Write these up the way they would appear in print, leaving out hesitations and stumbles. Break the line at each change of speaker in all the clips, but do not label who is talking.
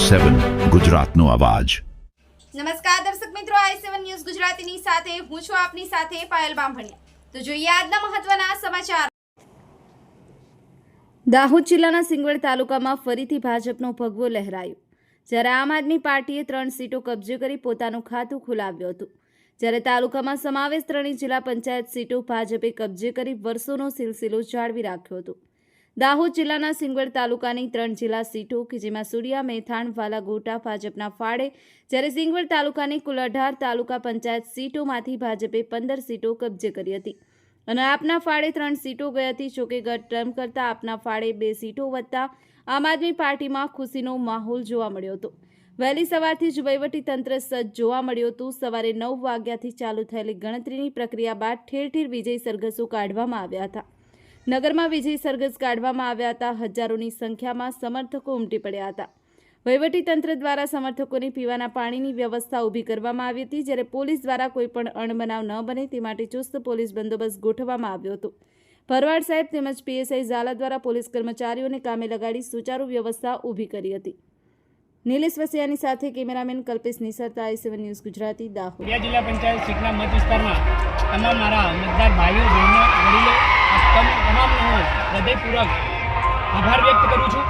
i7 ગુજરાતનો અવાજ।
નમસ્કાર દર્શક મિત્રો, i7 ન્યૂઝ ગુજરાતીની સાથે હું છું આપની સાથે પાયલ બામભણિયા। તો જોઈએ આજના મહત્વના સમાચાર। દાહોદ જિલ્લાના સિંગવડ તાલુકામાં ફરીથી ભાજપનો ભગવો લહેરાયો, જ્યારે આમ આદમી પાર્ટીએ 3 સીટો કબજે કરી પોતાનું ખાતું ખોલાવ્યું હતું, જ્યારે તાલુકામાં સમાવેશ 3 જિલ્લા પંચાયત સીટો ભાજપે કબજે કરી વર્ષોનો સિલસિલો જાળવી રાખ્યો હતો। દાહોદ જિલ્લાના સિંગવડ તાલુકાની 3 જિલ્લા સીટો કે જેમાં સુડિયા, મેથાણ, વાલાગોટા ભાજપના ફાળે, જ્યારે સિંગવડ તાલુકાની કુલ 18 તાલુકા પંચાયત સીટોમાંથી ભાજપે 15 સીટો કબજે કરી હતી અને આપના ફાળે 3 સીટો ગઈ હતી। જોકે ગત ટર્મ કરતાં આપના ફાળે 2 સીટો વધતા આમ આદમી પાર્ટીમાં ખુશીનો માહોલ જોવા મળ્યો હતો। વહેલી સવારથી જ વહીવટી તંત્ર સજ્જ જોવા મળ્યું હતું। સવારે 9 વાગ્યાથી ચાલુ થયેલી ગણતરીની પ્રક્રિયા બાદ ઠેર ઠેર વિજય સરઘસો કાઢવામાં આવ્યા હતા। નગરમાં વિજય સરઘસ કાઢવામાં આવ્યા હતા। હજારોની સંખ્યામાં સમર્થકો ઉમટી પડ્યા હતા। વહીવટી તંત્ર દ્વારા સમર્થકોને પીવાના પાણીની વ્યવસ્થા ઊભી કરવામાં આવી હતી, જ્યારે પોલીસ દ્વારા કોઈ પણ અણબનાવ ન બને તે માટે ચુસ્ત પોલીસ બંદોબસ્ત ગોઠવવામાં આવ્યો હતો। ભરવાડ સાહેબ તેમજ પીએસઆઈ ઝાલા દ્વારા પોલીસ કર્મચારીઓને કામે લગાડી સુચારુ વ્યવસ્થા ઊભી કરી હતી। નીલેશ વસિયાની સાથે cameraman Kalpesh નિસરતા, i7 news Gujarati, Dahod.
જિલ્લા પંચાયત સીટના મત વિસ્તારમાં તમામ મારા મતદાર ભાઈઓ, બહેનો, વડીલો તમામનો હું હૃદયપૂર્વક આભાર વ્યક્ત કરું છું।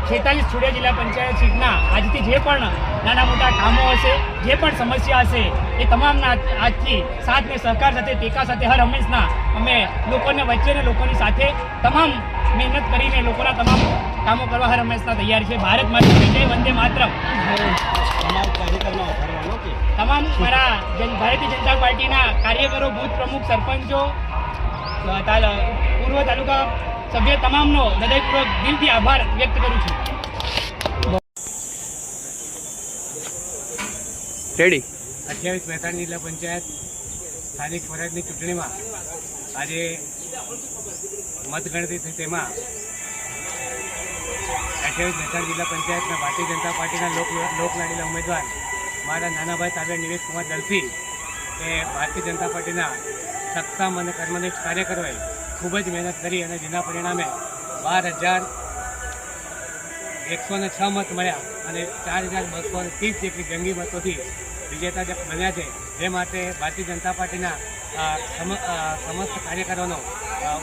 46 છોડિયા જિલ્લા પંચાયત સીટના આજથી જે પણ નાના મોટા કામો હશે, જે પણ સમસ્યા હશે, એ તમામના આજથી સાથ ને સહકાર સાથે, ટેકા સાથે હર હંમેશના અમે લોકોને વચ્ચે ને લોકોની સાથે તમામ મહેનત કરીને લોકોના તમામ કામો કરવા હર હંમેશના તૈયાર છે। ભારત માતા કી જય, વંદે માતરમ। તમામ મારા ભારતીય જનતા પાર્ટીના કાર્યકરો, બૂથ પ્રમુખ, સરપંચો, પૂર્વ તાલુકા સભ્ય તમામનો હૃદયપૂર્વક દિલથી આભાર વ્યક્ત કરું છું।
રેડી
28 મેથાણ જિલ્લા પંચાયત સ્થાનિક સ્વરાજની ચૂંટણીમાં આજે મતગણતરી થઈ, તેમાં 28 મેથાણ જિલ્લા પંચાયતના ભારતીય જનતા પાર્ટીના લોકલાડીલા ઉમેદવાર મારા નાનાભાઈ તાબે નિવેશ કુમાર દલસી એ ભારતીય જનતા પાર્ટીના સક્ષમ અને કર્મનિષ્ઠ કાર્યકરોએ ખૂબ જ મહેનત કરી અને જેના પરિણામે 12,106 મત મળ્યા અને 4,230 જેટલી જંગી મતોથી વિજેતા બન્યા છે। જે માટે ભારતીય જનતા પાર્ટીના સમસ્ત કાર્યકરોનો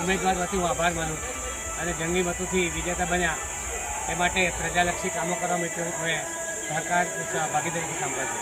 ઉમેદવાર વતી હું આભાર માનું છું અને જંગી મતોથી વિજેતા બન્યા એ માટે પ્રજાલક્ષી કામો કરવા માટે સહકાર ભાગીદારીથી કામ કરશે।